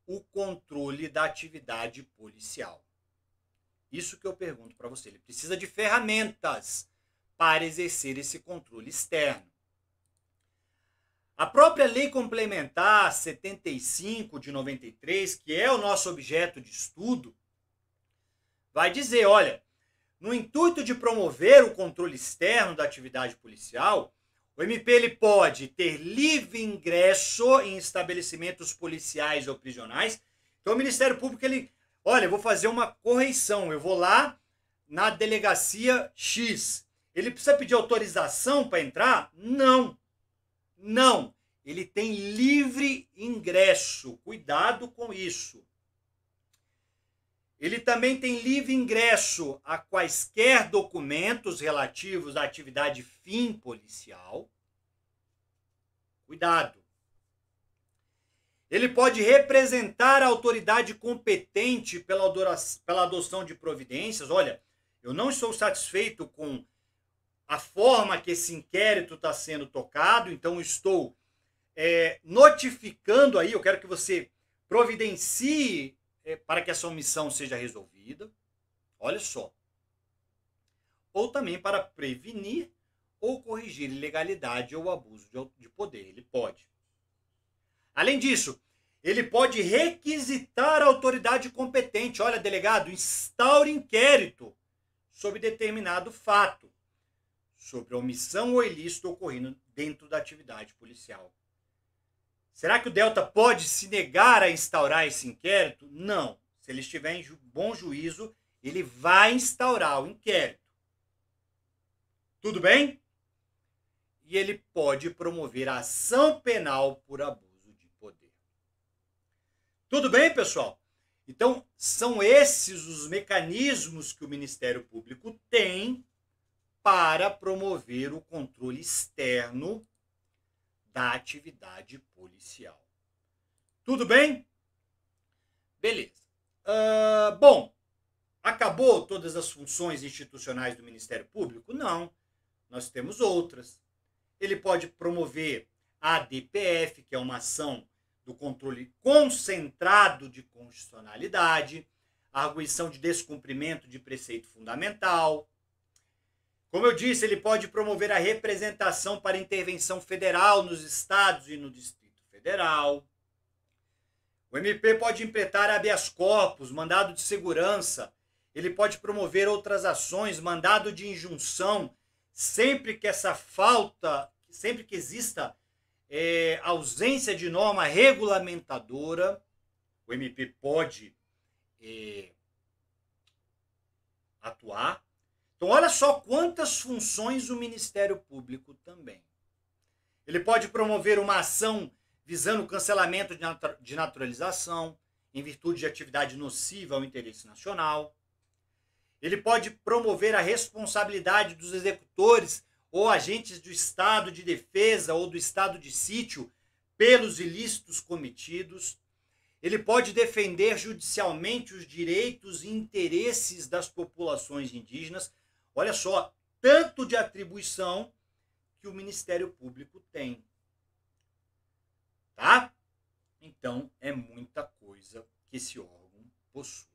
o controle da atividade policial? Isso que eu pergunto para você. Ele precisa de ferramentas para exercer esse controle externo. A própria Lei Complementar 75 de 93, que é o nosso objeto de estudo, vai dizer, olha, no intuito de promover o controle externo da atividade policial, o MP ele pode ter livre ingresso em estabelecimentos policiais ou prisionais. Então o Ministério Público, olha, eu vou fazer uma correção, eu vou lá na delegacia X. Ele precisa pedir autorização para entrar? Não. Não, ele tem livre ingresso. Cuidado com isso. Ele também tem livre ingresso a quaisquer documentos relativos à atividade fim policial. Cuidado. Ele pode representar a autoridade competente pela adoção de providências. Olha, eu não estou satisfeito com a forma que esse inquérito está sendo tocado, então estou notificando aí, eu quero que você providencie para que essa omissão seja resolvida. Olha só. Ou também para prevenir ou corrigir ilegalidade ou abuso de poder. Ele pode. Além disso, ele pode requisitar a autoridade competente. Olha, delegado, instaure inquérito sobre determinado fato, sobre omissão ou ilícito ocorrendo dentro da atividade policial. Será que o Delta pode se negar a instaurar esse inquérito? Não. Se ele estiver em bom juízo, ele vai instaurar o inquérito. Tudo bem? E ele pode promover a ação penal por abuso de poder. Tudo bem, pessoal? Então, são esses os mecanismos que o Ministério Público tem para promover o controle externo da atividade policial. Tudo bem? Beleza. Bom, acabou todas as funções institucionais do Ministério Público? Não. Nós temos outras. Ele pode promover a DPF, que é uma ação do controle concentrado de constitucionalidade, a arguição de descumprimento de preceito fundamental. Como eu disse, ele pode promover a representação para intervenção federal nos estados e no Distrito Federal. O MP pode implementar habeas corpus, mandado de segurança. Ele pode promover outras ações, mandado de injunção, sempre que exista ausência de norma regulamentadora. O MP pode atuar. Então, olha só quantas funções o Ministério Público também. Ele pode promover uma ação visando o cancelamento de naturalização, em virtude de atividade nociva ao interesse nacional. Ele pode promover a responsabilidade dos executores ou agentes do Estado de Defesa ou do Estado de Sítio pelos ilícitos cometidos. Ele pode defender judicialmente os direitos e interesses das populações indígenas. Olha só, tanto de atribuição que o Ministério Público tem. Tá? Então, é muita coisa que esse órgão possui.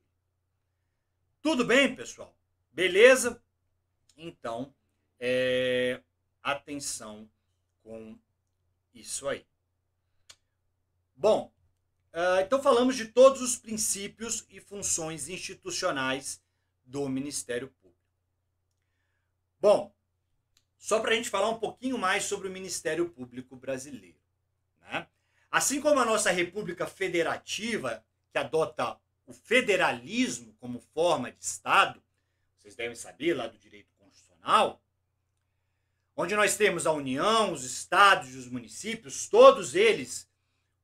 Tudo bem, pessoal? Beleza? Então, atenção com isso aí. Bom, então falamos de todos os princípios e funções institucionais do Ministério Público. Bom, só para a gente falar um pouquinho mais sobre o Ministério Público brasileiro, né? Assim como a nossa República Federativa, que adota o federalismo como forma de Estado, vocês devem saber lá do direito constitucional, onde nós temos a União, os estados e os municípios, todos eles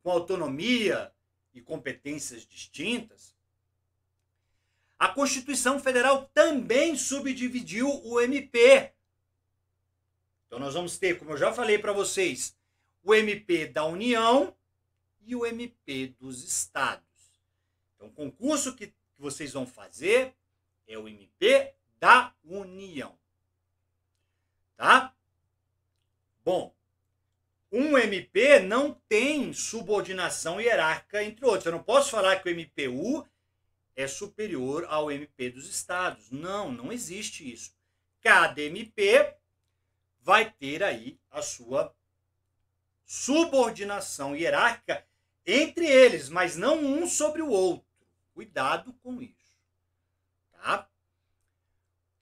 com autonomia e competências distintas, a Constituição Federal também subdividiu o MP. Então nós vamos ter, como eu já falei para vocês, o MP da União e o MP dos estados. Então o concurso que vocês vão fazer é o MP da União. Tá? Bom, um MP não tem subordinação hierárquica entre outros. Eu não posso falar que o MPU é superior ao MP dos estados. Não, não existe isso. Cada MP vai ter aí a sua subordinação hierárquica entre eles, mas não um sobre o outro. Cuidado com isso. Tá?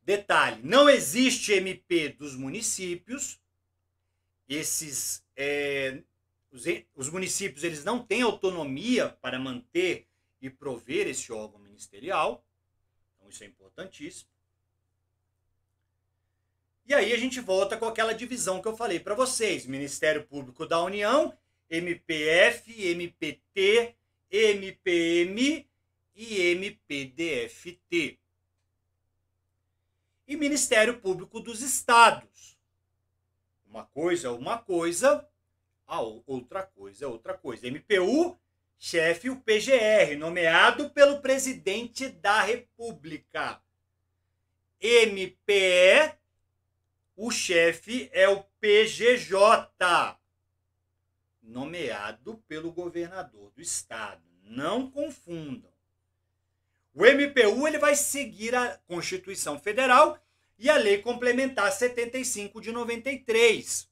Detalhe, não existe MP dos municípios. Os municípios eles não têm autonomia para manter e prover esse órgão ministerial. Então isso é importantíssimo. E aí a gente volta com aquela divisão que eu falei para vocês. Ministério Público da União, MPF, MPT, MPM e MPDFT. E Ministério Público dos Estados. Uma coisa é uma coisa, a outra coisa é outra coisa. MPU, chefe o PGR, nomeado pelo presidente da República. MPE, o chefe é o PGJ, nomeado pelo governador do estado. Não confundam. O MPU ele vai seguir a Constituição Federal e a Lei Complementar 75 de 93.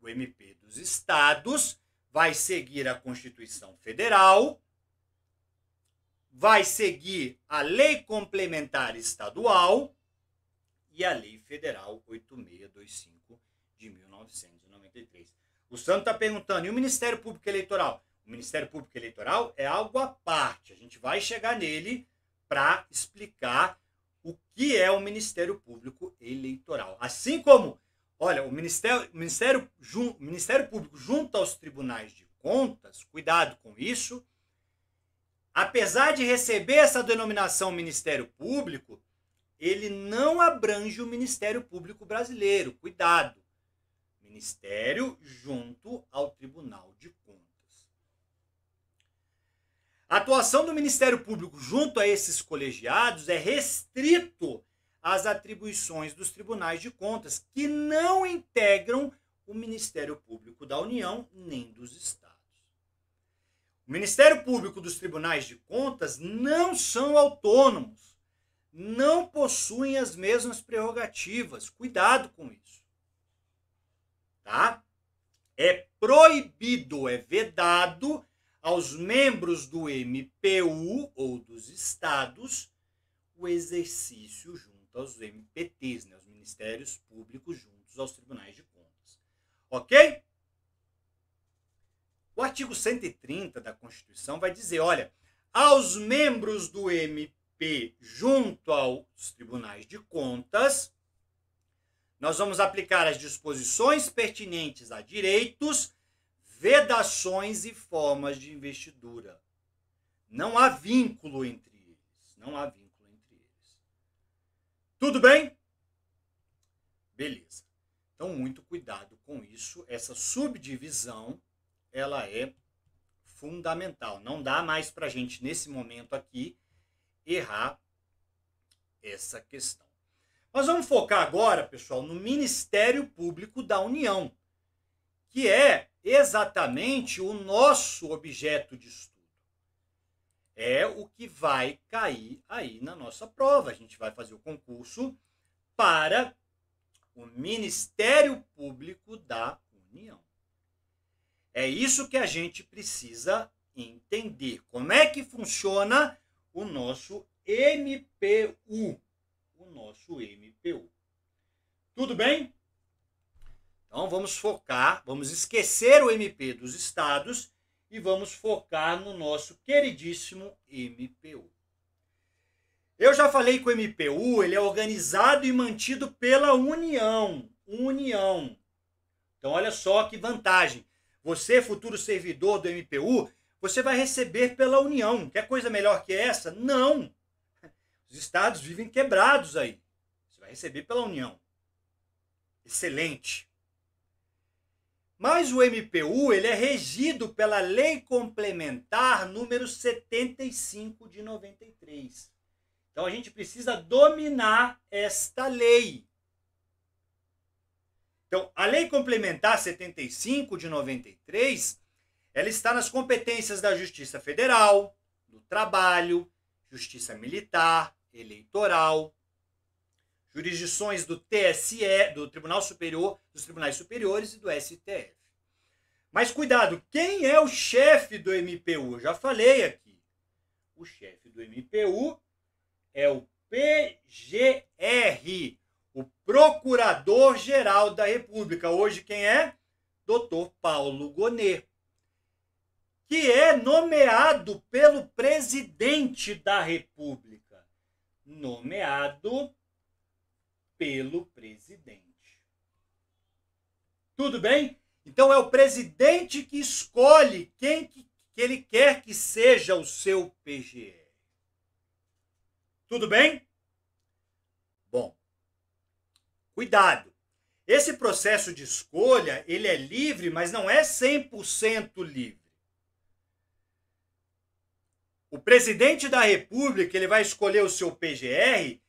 O MP dos Estados vai seguir a Constituição Federal, vai seguir a Lei Complementar Estadual e a Lei Federal 8625 de 1993. O Sandro está perguntando, e o Ministério Público Eleitoral? O Ministério Público Eleitoral é algo à parte. A gente vai chegar nele para explicar o que é o Ministério Público Eleitoral. Assim como, olha, o Ministério Público junto aos tribunais de contas, cuidado com isso. Apesar de receber essa denominação Ministério Público, ele não abrange o Ministério Público brasileiro. Cuidado. Ministério junto ao Tribunal de Contas. A atuação do Ministério Público junto a esses colegiados é restrito às atribuições dos tribunais de contas, que não integram o Ministério Público da União nem dos Estados. O Ministério Público dos tribunais de contas não são autônomos, não possuem as mesmas prerrogativas. Cuidado com isso. Tá? É proibido, é vedado aos membros do MPU ou dos estados o exercício junto aos MPTs, né, os Ministérios Públicos juntos aos Tribunais de Contas. Ok? O artigo 130 da Constituição vai dizer, olha, aos membros do MP junto aos Tribunais de Contas, nós vamos aplicar as disposições pertinentes a direitos, vedações e formas de investidura. Não há vínculo entre eles. Não há vínculo entre eles. Tudo bem? Beleza. Então, muito cuidado com isso. Essa subdivisão, ela é fundamental. Não dá mais para a gente, nesse momento aqui, errar essa questão. Nós vamos focar agora, pessoal, no Ministério Público da União, que é exatamente o nosso objeto de estudo. É o que vai cair aí na nossa prova. A gente vai fazer o concurso para o Ministério Público da União. É isso que a gente precisa entender. Como é que funciona o nosso MPU? O nosso MPU. Tudo bem? Então vamos focar, vamos esquecer o MP dos estados e vamos focar no nosso queridíssimo MPU. Eu já falei que o MPU ele é organizado e mantido pela União. Então olha só que vantagem. Você, futuro servidor do MPU, você vai receber pela União. Quer coisa melhor que essa? Não. Os estados vivem quebrados aí. Você vai receber pela União. Excelente. Mas o MPU ele é regido pela Lei Complementar número 75 de 93. Então a gente precisa dominar esta lei. Então, a Lei Complementar 75 de 93, ela está nas competências da Justiça Federal, do Trabalho, Justiça Militar, Eleitoral, jurisdições do TSE, do Tribunal Superior, dos Tribunais Superiores e do STF. Mas cuidado, quem é o chefe do MPU? Eu já falei aqui. O chefe do MPU é o PGR, o Procurador-Geral da República. Hoje quem é? Dr. Paulo Gonet, que é nomeado pelo presidente da República. Nomeado pelo presidente. Tudo bem? Então é o presidente que escolhe quem que ele quer que seja o seu PGR. Tudo bem? Bom, cuidado. Esse processo de escolha, ele é livre, mas não é 100% livre. O presidente da República, ele vai escolher o seu PGR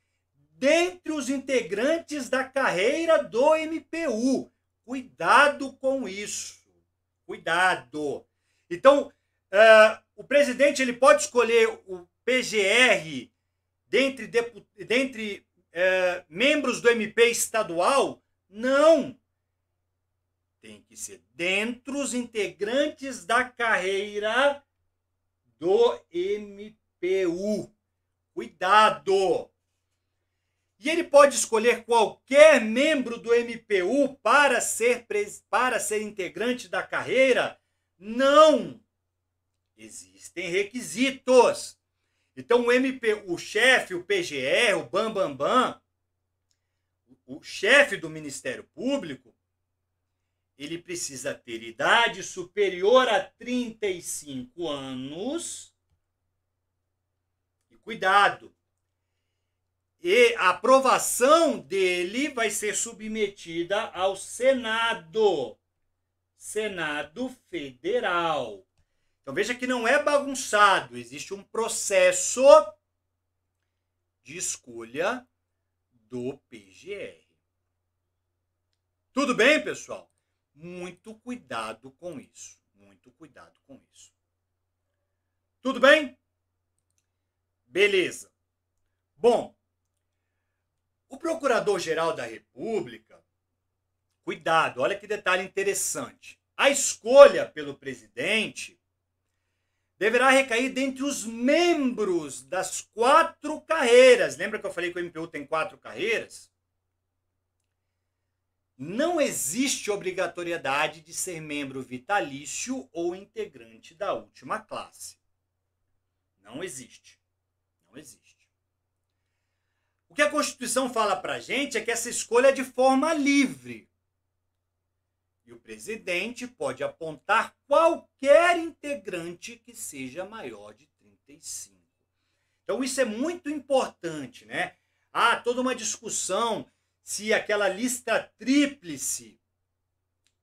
dentre os integrantes da carreira do MPU. Cuidado com isso. Cuidado. Então, o presidente ele pode escolher o PGR dentre membros do MP estadual? Não. Tem que ser dentre os integrantes da carreira do MPU. Cuidado! E ele pode escolher qualquer membro do MPU para ser integrante da carreira? Não! Existem requisitos. Então o MPU, o chefe, o PGR, o Bambambam, o chefe do Ministério Público, ele precisa ter idade superior a 35 anos. E cuidado, e a aprovação dele vai ser submetida ao Senado Federal. Então veja que não é bagunçado, existe um processo de escolha do PGR. Tudo bem, pessoal? Muito cuidado com isso. Muito cuidado com isso. Tudo bem? Beleza. Bom, o Procurador-Geral da República, cuidado, olha que detalhe interessante. A escolha pelo presidente deverá recair dentre os membros das 4 carreiras. Lembra que eu falei que o MPU tem 4 carreiras? Não existe obrigatoriedade de ser membro vitalício ou integrante da última classe. Não existe. Não existe. O que a Constituição fala para a gente é que essa escolha é de forma livre. E o presidente pode apontar qualquer integrante que seja maior de 35. Então isso é muito importante, né? Há toda uma discussão se aquela lista tríplice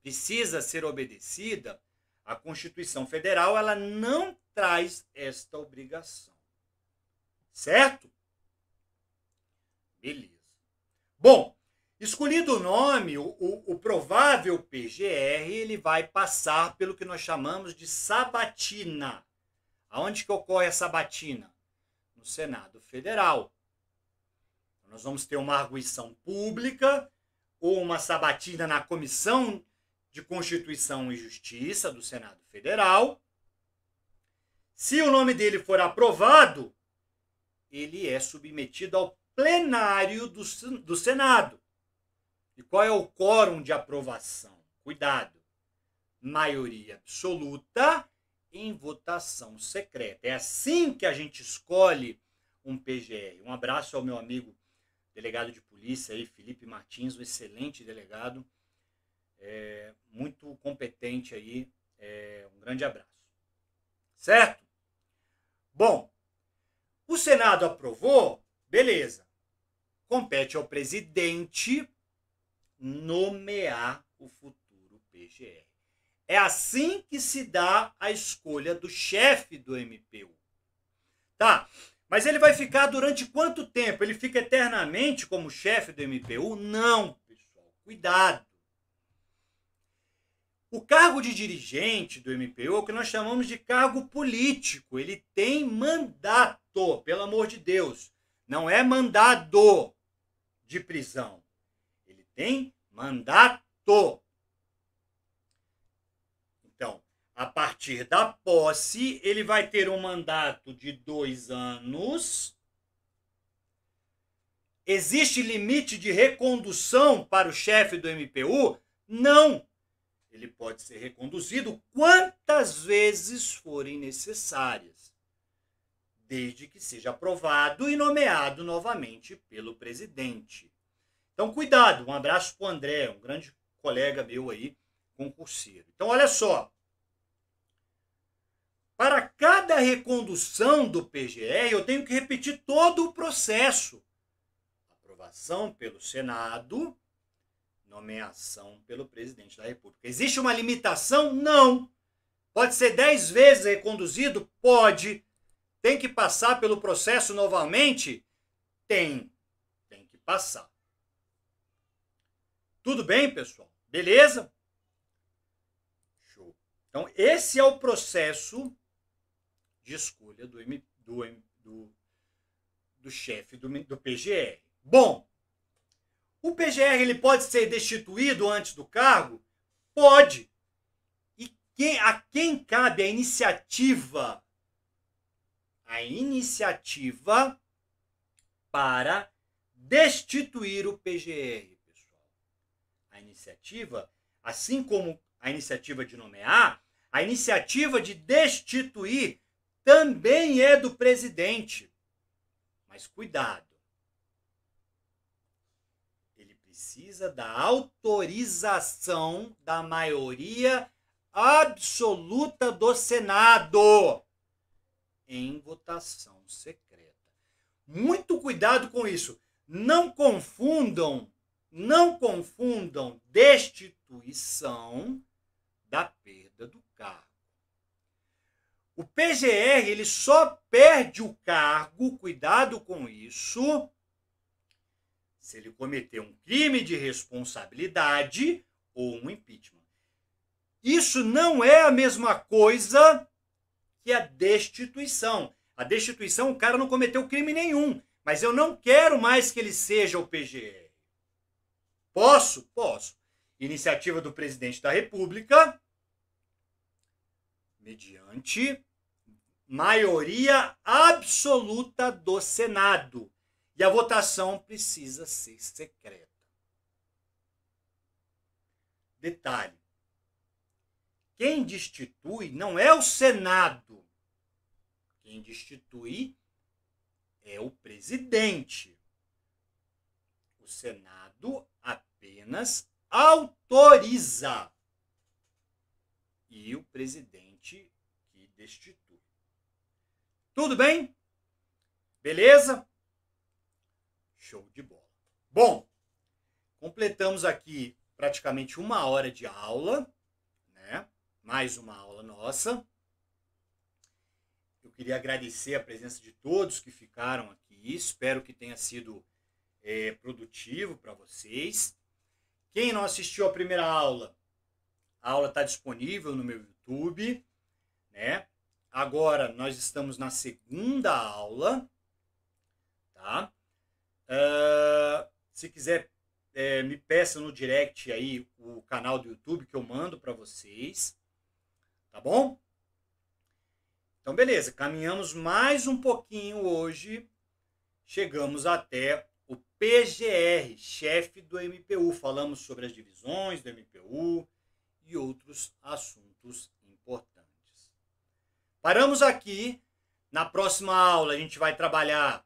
precisa ser obedecida. A Constituição Federal ela não traz esta obrigação. Certo? Beleza. Bom, escolhido o nome, o provável PGR, ele vai passar pelo que nós chamamos de sabatina. Aonde que ocorre a sabatina? No Senado Federal. Nós vamos ter uma arguição pública ou uma sabatina na Comissão de Constituição e Justiça do Senado Federal. Se o nome dele for aprovado, ele é submetido ao plenário do Senado. E qual é o quórum de aprovação? Cuidado. Maioria absoluta em votação secreta. É assim que a gente escolhe um PGR. Um abraço ao meu amigo delegado de polícia aí, Felipe Martins, um excelente delegado, muito competente aí, um grande abraço. Certo? Bom, o Senado aprovou, beleza. Compete ao presidente nomear o futuro PGR. É assim que se dá a escolha do chefe do MPU. Tá, mas ele vai ficar durante quanto tempo? Ele fica eternamente como chefe do MPU? Não, pessoal, cuidado. O cargo de dirigente do MPU é o que nós chamamos de cargo político. Ele tem mandato, pelo amor de Deus. Não é mandado de prisão. Ele tem mandato. Então, a partir da posse, ele vai ter um mandato de 2 anos. Existe limite de recondução para o chefe do MPU? Não. Ele pode ser reconduzido quantas vezes forem necessárias, desde que seja aprovado e nomeado novamente pelo presidente. Então, cuidado. Um abraço para o André, um grande colega meu aí, concurseiro. Então, olha só. Para cada recondução do PGR, eu tenho que repetir todo o processo. Aprovação pelo Senado, nomeação pelo presidente da República. Existe uma limitação? Não. Pode ser 10 vezes reconduzido? Pode. Tem que passar pelo processo novamente? Tem que passar. Tudo bem, pessoal? Beleza? Show. Então, esse é o processo de escolha do chefe do PGR. Bom, o PGR ele pode ser destituído antes do cargo? Pode. E a quem cabe a iniciativa para destituir o PGR, pessoal? A iniciativa, assim como a iniciativa de nomear, a iniciativa de destituir também é do presidente. Mas cuidado. Ele precisa da autorização da maioria absoluta do Senado em votação secreta. Muito cuidado com isso. Não confundam destituição da perda do cargo. O PGR ele só perde o cargo, cuidado com isso, se ele cometer um crime de responsabilidade ou um impeachment. Isso não é a mesma coisa que a destituição. A destituição, o cara não cometeu crime nenhum, mas eu não quero mais que ele seja o PGR. Posso? Posso. Iniciativa do presidente da República, mediante maioria absoluta do Senado. E a votação precisa ser secreta. Detalhe. Quem destitui não é o Senado. Quem destitui é o presidente. O Senado apenas autoriza. E o presidente que destitui. Tudo bem? Beleza? Show de bola. Bom, completamos aqui praticamente 1 hora de aula, né? Mais uma aula nossa. Eu queria agradecer a presença de todos que ficaram aqui. Espero que tenha sido produtivo para vocês. Quem não assistiu a primeira aula, a aula está disponível no meu YouTube, né? Agora nós estamos na segunda aula, tá? Se quiser, me peça no direct aí o canal do YouTube que eu mando para vocês, tá bom? Então, beleza, caminhamos mais um pouquinho hoje, chegamos até o PGR, chefe do MPU. Falamos sobre as divisões do MPU e outros assuntos importantes. Paramos aqui. Na próxima aula a gente vai trabalhar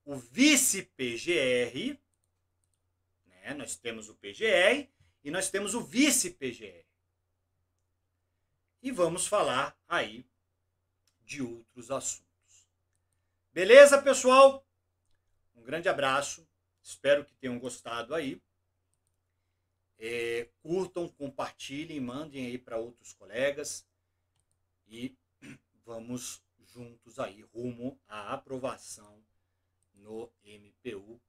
o vice-PGR. Né? Nós temos o PGR e nós temos o vice-PGR. E vamos falar aí de outros assuntos. Beleza, pessoal? Um grande abraço. Espero que tenham gostado aí. Curtam, compartilhem, mandem aí para outros colegas. E vamos juntos aí rumo à aprovação no MPU.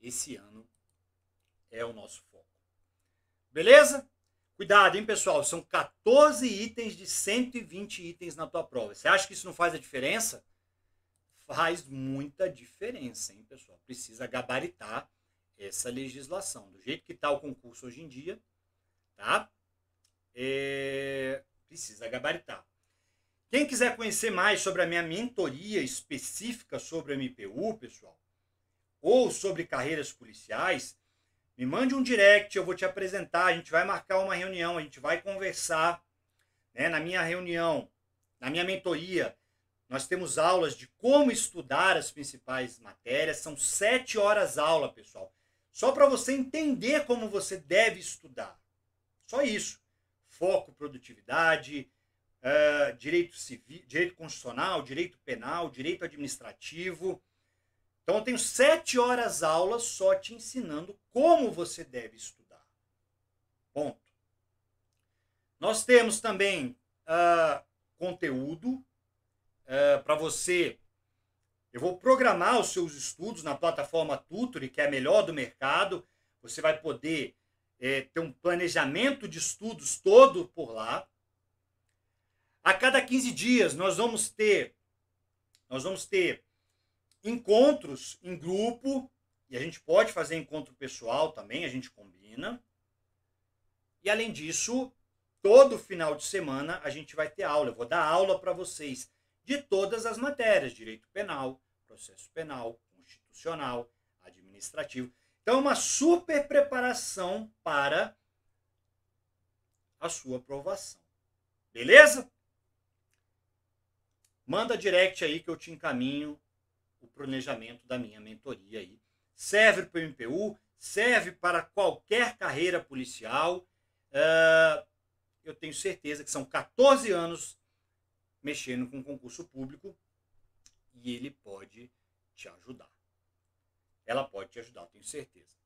Esse ano é o nosso foco. Beleza? Cuidado, hein, pessoal? São 14 itens de 120 itens na tua prova. Você acha que isso não faz a diferença? Faz muita diferença, hein, pessoal? Precisa gabaritar essa legislação. Do jeito que está o concurso hoje em dia, tá? Precisa gabaritar. Quem quiser conhecer mais sobre a minha mentoria específica sobre o MPU, pessoal, ou sobre carreiras policiais, me mande um direct, eu vou te apresentar, a gente vai marcar uma reunião, a gente vai conversar, né? Na minha reunião, na minha mentoria, nós temos aulas de como estudar as principais matérias, são 7 horas aula, pessoal. Só para você entender como você deve estudar. Só isso. Foco, produtividade, direito civil, direito constitucional, direito penal, direito administrativo. Então, eu tenho 7 horas aulas só te ensinando como você deve estudar. Ponto. Nós temos também conteúdo para você. Eu vou programar os seus estudos na plataforma Tutory, que é a melhor do mercado. Você vai poder ter um planejamento de estudos todo por lá. A cada 15 dias nós vamos ter encontros em grupo, e a gente pode fazer encontro pessoal também, a gente combina. E além disso, todo final de semana a gente vai ter aula. Eu vou dar aula para vocês de todas as matérias: direito penal, processo penal, constitucional, administrativo. Então, é uma super preparação para a sua aprovação. Beleza? Manda direct aí que eu te encaminho o planejamento da minha mentoria aí. Serve para o MPU, serve para qualquer carreira policial. Eu tenho certeza que são 14 anos mexendo com concurso público e ele pode te ajudar. Ela pode te ajudar, eu tenho certeza.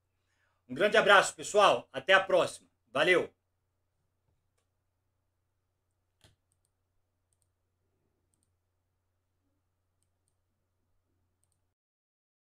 Um grande abraço, pessoal. Até a próxima. Valeu!